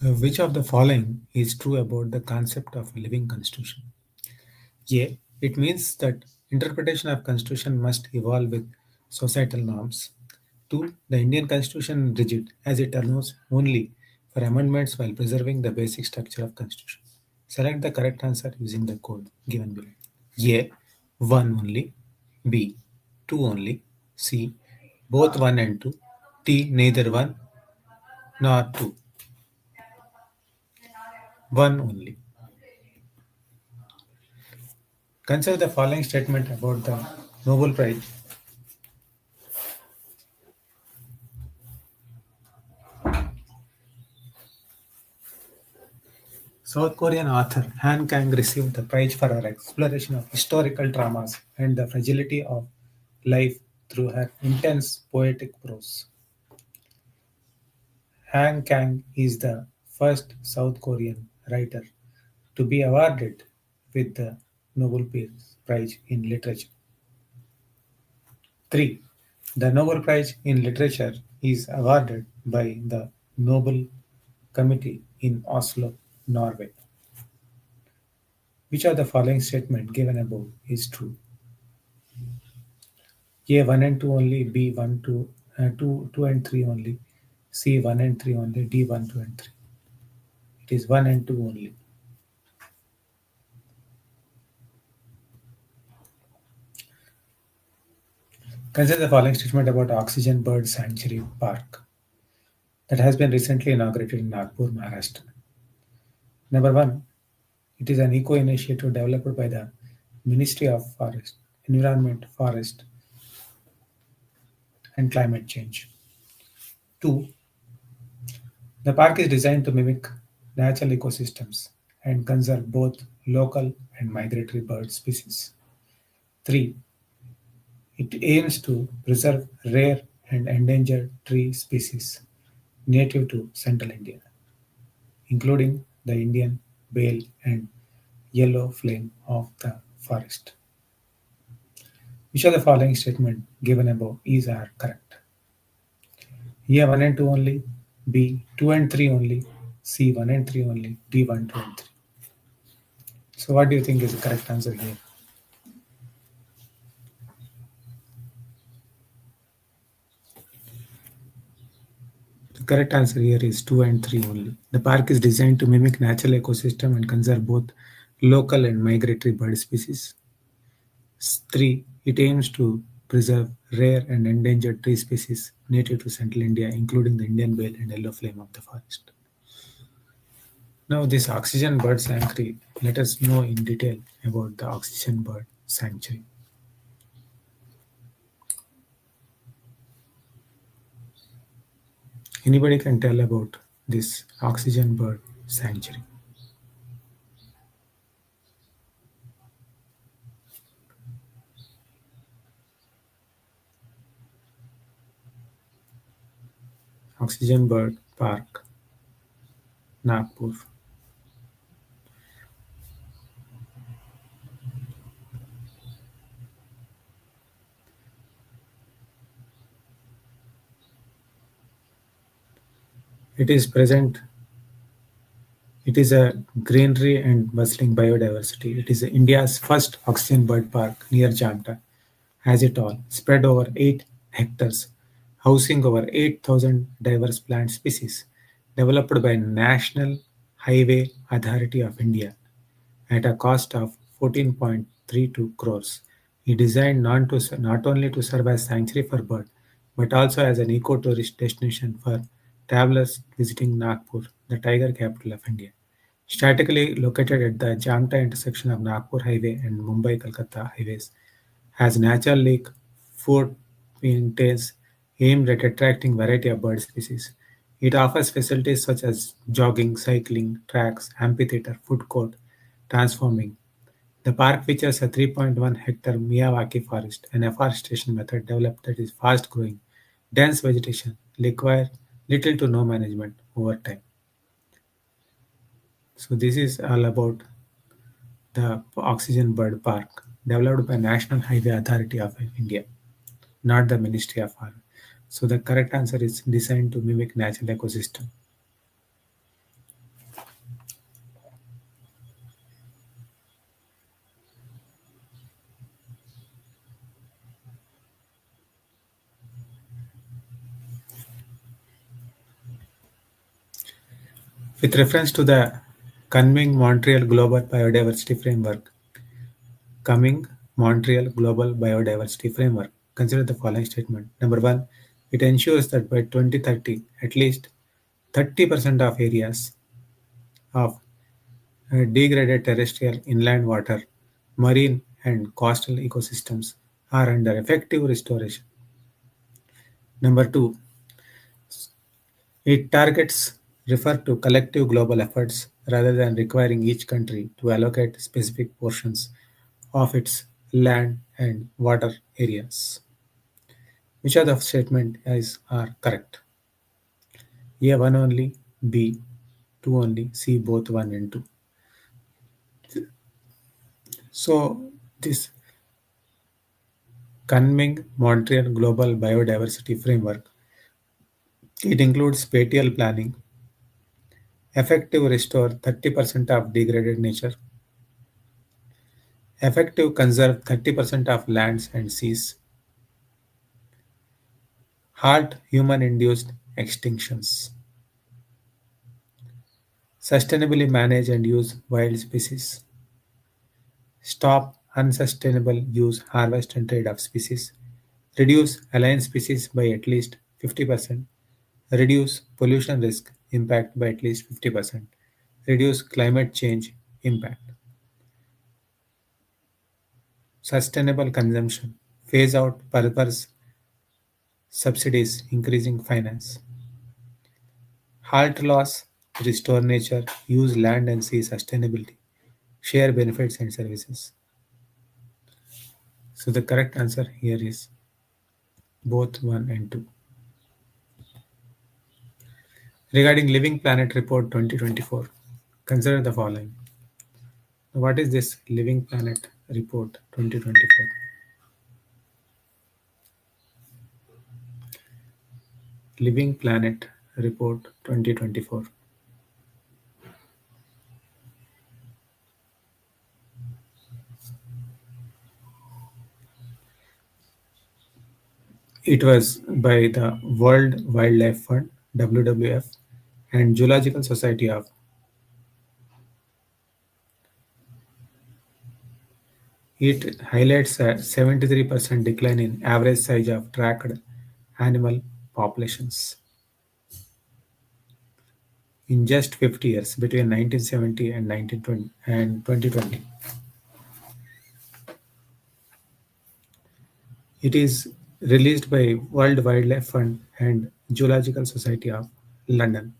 Which of the following is true about the concept of a living constitution? A. It means that interpretation of constitution must evolve with societal norms. 2. The Indian constitution is rigid as it allows only for amendments while preserving the basic structure of constitution. Select the correct answer using the code given below. A. 1 only. B. 2 only. C. Both 1 and 2. D. Neither 1 nor 2. 1 only. Consider the following statement about the Nobel Prize. South Korean author Han Kang received the prize for her exploration of historical dramas and the fragility of life through her intense poetic prose. Han Kang is the first South Korean writer to be awarded with the Nobel Peace Prize in Literature. 3. The Nobel Prize in Literature is awarded by the Nobel Committee in Oslo, Norway. Which of the following statement given above is true? A 1 and 2 only, B 1 2 2 and 3 only, C 1 and 3 only, D 1 2 and 3. It is 1 and 2 only. Consider the following statement about Oxygen Bird Sanctuary Park that has been recently inaugurated in Nagpur, Maharashtra. Number 1. It is an eco-initiative developed by the Ministry of Forest, Environment, Forest and Climate Change. 2. The park is designed to mimic natural ecosystems and conserve both local and migratory bird species. 3. It aims to preserve rare and endangered tree species native to central India, including the Indian bale and yellow flame of the forest. Which of the following statement given above is are correct? A 1 and 2 only, B 2 and 3 only, C 1 and 3 only, D 1 2 and 3. So what do you think is the correct answer here? The correct answer here is 2 and 3 only. The park is designed to mimic natural ecosystem and conserve both local and migratory bird species. 3. It aims to preserve rare and endangered tree species native to central India, including the Indian bale and yellow flame of the forest. Now, this oxygen bird sanctuary, let us know in detail about the oxygen bird sanctuary. Anybody can tell about this oxygen bird sanctuary? Oxygen Bird Park, Nagpur. It is present. It is a greenery and bustling biodiversity. It is India's first oxygen bird park near Jamta, has it all, spread over 8 hectares, housing over 8,000 diverse plant species, developed by National Highway Authority of India at a cost of 14.32 crores. He designed not only to serve as sanctuary for birds, but also as an eco-tourist destination for travelers visiting Nagpur, the tiger capital of India. Strategically located at the Jamta intersection of Nagpur Highway and Mumbai-Kolkata highways, has natural lake footprints aimed at attracting variety of bird species. It offers facilities such as jogging, cycling, tracks, amphitheater, food court, transforming. The park features a 3.1-hectare Miyawaki forest, an afforestation method developed that is fast-growing, dense vegetation, require little to no management over time. So this is all about The Oxygen Bird Park, developed by National Highway Authority of India, not the Ministry of Forest. So the correct answer is designed to mimic natural ecosystem. With reference to the coming Montreal Global Biodiversity Framework, coming Montreal Global Biodiversity Framework, consider the following statement. Number one, it ensures that by 2030, at least 30% of areas of degraded terrestrial inland water, marine and coastal ecosystems are under effective restoration. Number two, it targets refer to collective global efforts rather than requiring each country to allocate specific portions of its land and water areas. Which of the statement is are correct? A one only, B two only, C both one and two. So this Kunming Montreal Global Biodiversity Framework, it includes spatial planning, effective restore 30% of degraded nature, effective conserve 30% of lands and seas, halt human induced extinctions, sustainably manage and use wild species, stop unsustainable use, harvest and trade of species, reduce alien species by at least 50%, reduce pollution risk impact by at least 50%, reduce climate change impact, sustainable consumption, phase out purpose subsidies, increasing finance, halt loss, restore nature, use land and sea sustainability, share benefits and services. So the correct answer here is both 1 and 2. Regarding Living Planet Report 2024, consider the following. What is this Living Planet Report 2024? Living Planet Report 2024. It was by the World Wildlife Fund (WWF) and Zoological Society of. It highlights a 73% decline in average size of tracked animal populations in just 50 years between 1970 and 1920 and 2020. It is released by World Wildlife Fund and Zoological Society of London.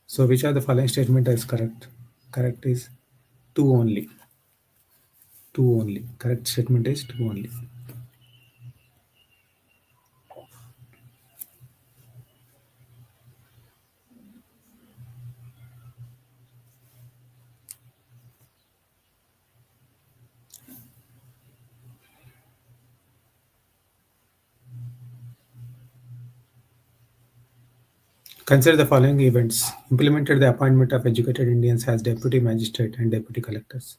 So which of the following statement is correct? Correct is two only. Two only. Correct statement is two only. Consider the following events. Implemented the appointment of educated Indians as deputy magistrate and deputy collectors.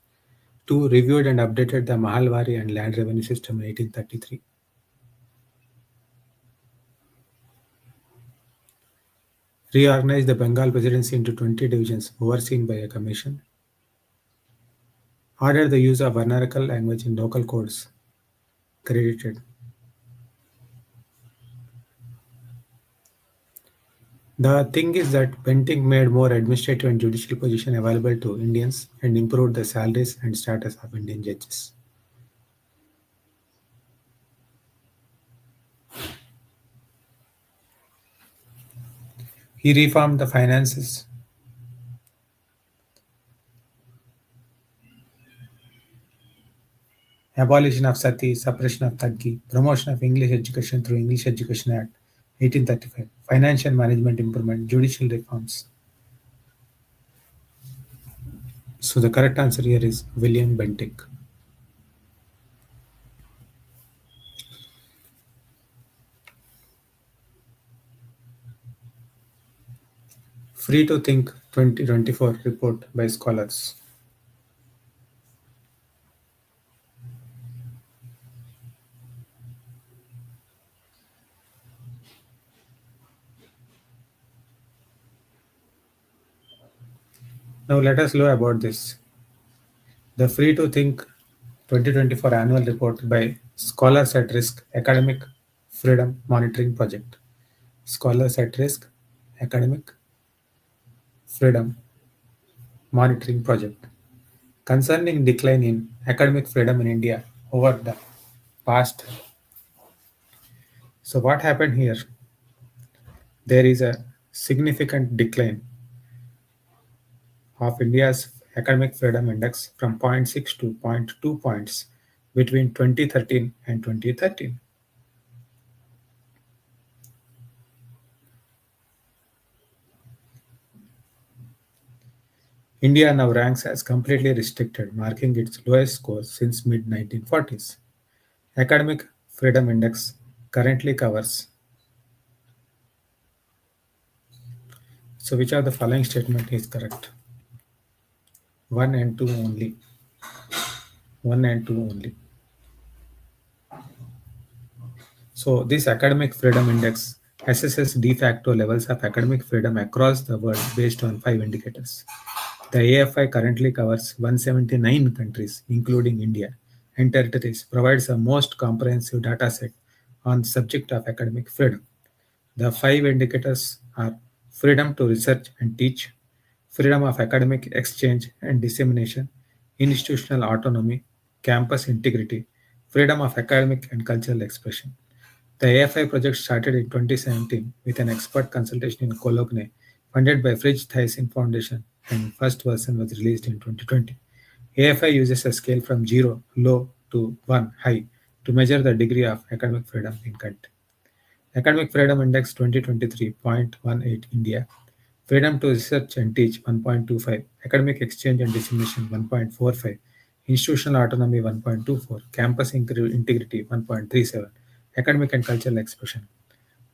2. Reviewed and updated the Mahalwari and land revenue system in 1833. Reorganized the Bengal presidency into 20 divisions overseen by a commission. Ordered the use of Varnarical language in local codes. Credited. The thing is that Bentinck made more administrative and judicial position available to Indians and improved the salaries and status of Indian judges. He reformed the finances, abolition of sati, suppression of thuggi, promotion of English education through English Education Act 1835, financial management improvement, judicial reforms. So the correct answer here is William Bentinck. Free to Think 2024 report by scholars. Now let us know about this. The Free to Think 2024 annual report by Scholars at Risk Academic Freedom Monitoring Project. Scholars at Risk Academic Freedom Monitoring Project. Concerning decline in academic freedom in India over the past. So what happened here? There is a significant decline of India's academic freedom index from zero point 0.6 to zero point 0.2 points between 2013 and 2013. India now ranks as completely restricted, marking its lowest score since mid 1940s. Academic Freedom Index currently covers. So which of the following statement is correct? 1 and 2 only. 1 and 2 only. So this academic freedom index assesses de facto levels of academic freedom across the world based on 5 indicators. The AFI currently covers 179 countries, including India, and territories, provides a most comprehensive dataset on the subject of academic freedom. The 5 indicators are freedom to research and teach, freedom of academic exchange and dissemination, institutional autonomy, campus integrity, freedom of academic and cultural expression. The AFI project started in 2017 with an expert consultation in Cologne, funded by Fridge Thyssen Foundation, and first version was released in 2020. AFI uses a scale from 0 low to 1 high to measure the degree of academic freedom in country. Academic Freedom Index 2023.18 India. Freedom to research and teach 1.25. Academic exchange and dissemination 1.45. Institutional autonomy 1.24. Campus integrity 1.37. Academic and cultural expression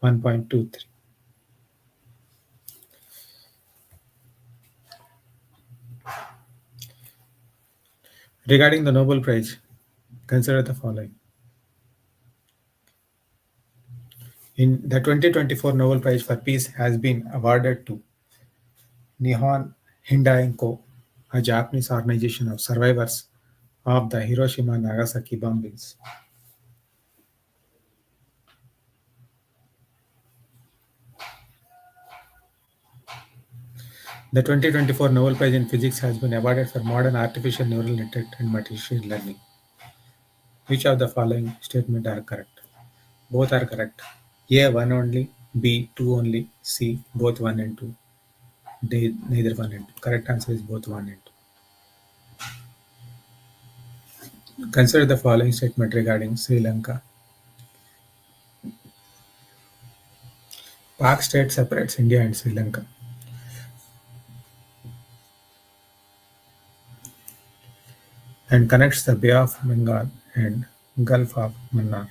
1.23. Regarding the Nobel Prize, consider the following. In the 2024 Nobel Prize for Peace has been awarded to Nihon Hindaenko, a Japanese organization of survivors of the Hiroshima and Nagasaki bombings. The 2024 Nobel Prize in Physics has been awarded for modern artificial neural network and machine learning. Which of the following statements are correct? Both are correct. A 1 only, B 2 only, C both 1 and 2. D neither 1 and 2. Correct answer is both 1 and 2. Consider the following statement regarding Sri Lanka. Pak state separates India and Sri Lanka and connects the Bay of Bengal and Gulf of Mannar.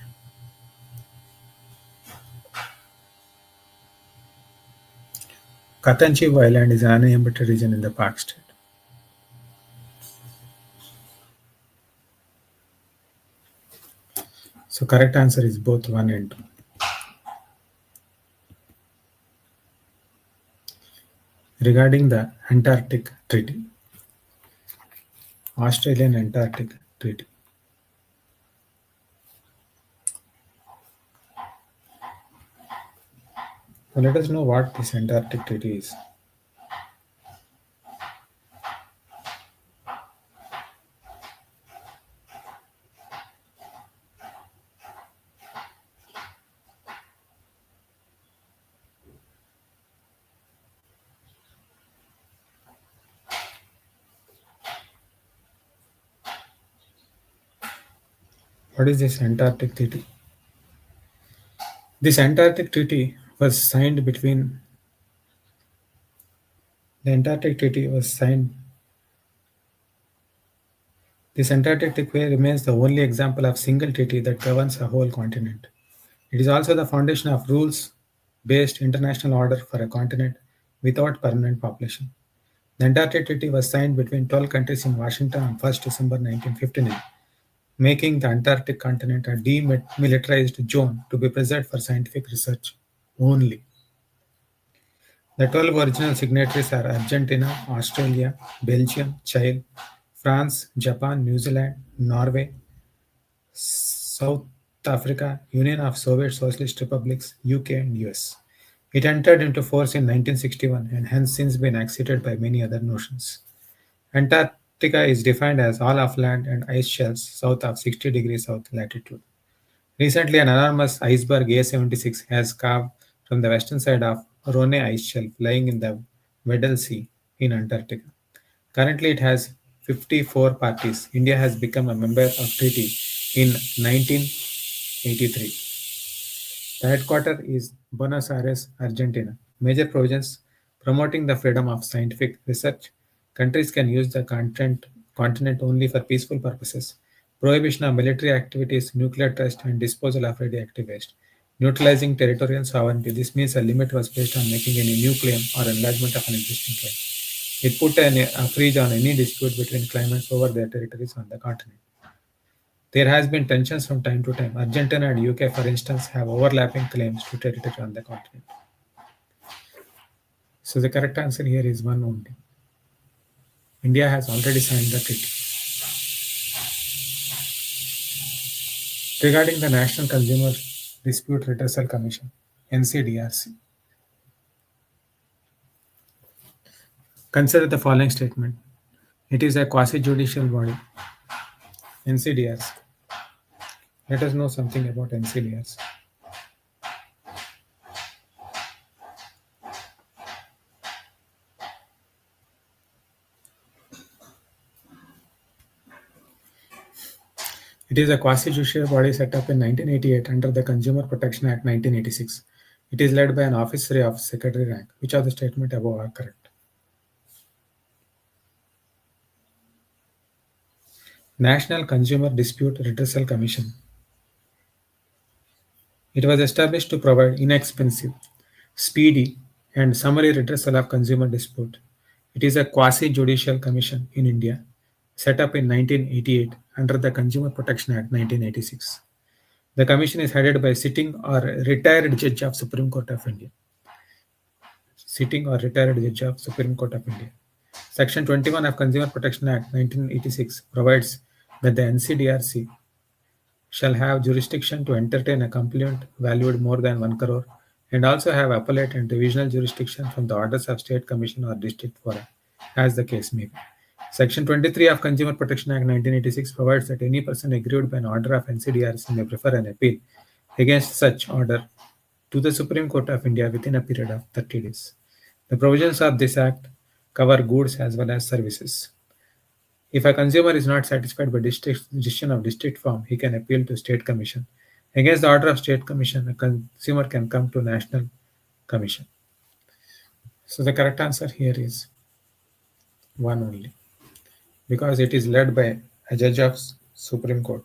Katanchiv Island is an uninhabited region in the Pak state. So correct answer is both 1 and 2. Regarding the Antarctic Treaty, Australian Antarctic Treaty. So let us know what this Antarctic Treaty is. What is this Antarctic Treaty? This Antarctic Treaty was signed between the Antarctic Treaty was signed This Antarctic Decree remains the only example of single treaty that governs a whole continent. It is also the foundation of rules-based international order for a continent without permanent population. The Antarctic Treaty was signed between 12 countries in Washington on 1st December 1959, making the Antarctic continent a demilitarized zone to be preserved for scientific research only. The 12 original signatories are Argentina, Australia, Belgium, Chile, France, Japan, New Zealand, Norway, South Africa, Union of Soviet Socialist Republics, UK, and US. It entered into force in 1961 and has since been acceded by many other nations. Antarctica is defined as all of land and ice shelves south of 60 degrees south latitude. Recently, an enormous iceberg A76 has calved from the western side of Ronne ice shelf lying in the Weddell Sea in Antarctica. Currently, it has 54 parties. India has become a member of treaty in 1983. The headquarters is Buenos Aires, Argentina. Major provisions promoting the freedom of scientific research. Countries can use the continent only for peaceful purposes. Prohibition of military activities, nuclear test, and disposal of radioactive waste. Neutralizing territorial sovereignty. This means a limit was placed on making any new claim or enlargement of an existing claim. It put a freeze on any dispute between claimants over their territories on the continent. There has been tensions from time to time. Argentina and UK, for instance, have overlapping claims to territory on the continent. So the correct answer here is one only. India has already signed the treaty. Regarding the National Consumer Dispute Redressal Commission, NCDRC, consider the following statement. It is a quasi-judicial body, NCDRC. Let us know something about NCDRC. It is a quasi-judicial body set up in 1988 under the Consumer Protection Act 1986. It is led by an officer of secretary rank. Which of the statement above are correct? National Consumer Dispute Redressal Commission. It was established to provide inexpensive, speedy, and summary redressal of consumer dispute. It is a quasi-judicial commission in India, set up in 1988 under the Consumer Protection Act 1986. The commission is headed by sitting or retired judge of Supreme Court of India. Sitting or retired judge of Supreme Court of India. Section 21 of Consumer Protection Act 1986 provides that the NCDRC shall have jurisdiction to entertain a complaint valued more than 1 crore and also have appellate and divisional jurisdiction from the orders of state commission or district forum, as the case may be. Section 23 of Consumer Protection Act 1986 provides that any person aggrieved by an order of NCDRC may prefer an appeal against such order to the Supreme Court of India within a period of 30 days. The provisions of this act cover goods as well as services. If a consumer is not satisfied by decision of district firm, he can appeal to state commission. Against the order of state commission, a consumer can come to national commission. So the correct answer here is one only, because it is led by a judge of Supreme Court.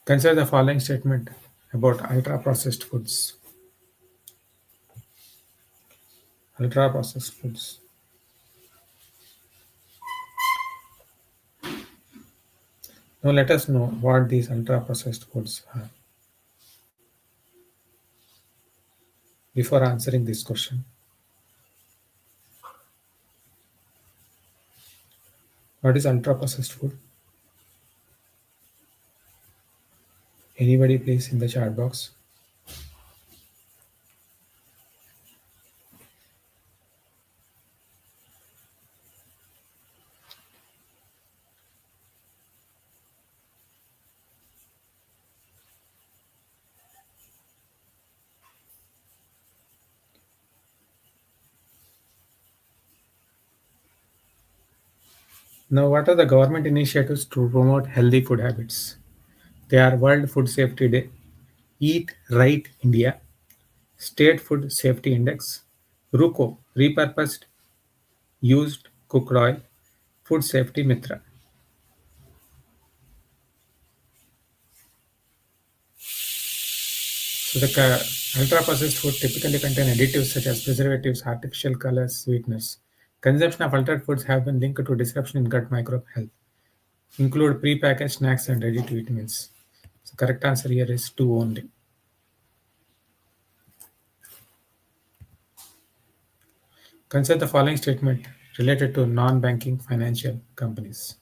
Consider the following statement about ultra-processed foods. Ultra-processed foods. Now let us know what these ultra-processed foods are. Before answering this question, what is ultra-processed food? Anybody please in the chat box. Now, what are the government initiatives to promote healthy food habits? They are World Food Safety Day, Eat Right India, State Food Safety Index, RUCO, Repurposed, Used, Cooked oil, food safety mitra. So the ultra-processed food typically contain additives such as preservatives, artificial colors, sweeteners. Consumption of altered foods have been linked to disruption in gut microbe health, include pre-packaged snacks and ready-to-eat meals. So correct answer here is two only. Consider the following statement related to non-banking financial companies.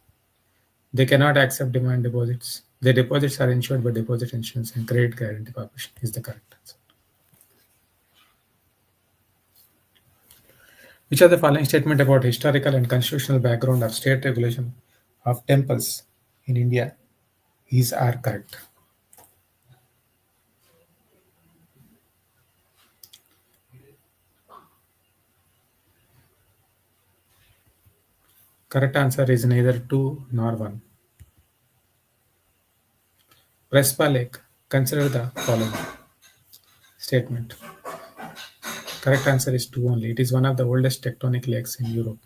They cannot accept demand deposits. Their deposits are insured by deposit insurance and credit guarantee corporation is the correct answer. Which are the following statement about historical and constitutional background of state regulation of temples in India is are correct? Correct answer is neither two nor one. Prespa Lake. Consider the following statement. Correct answer is two only. It is one of the oldest tectonic lakes in Europe.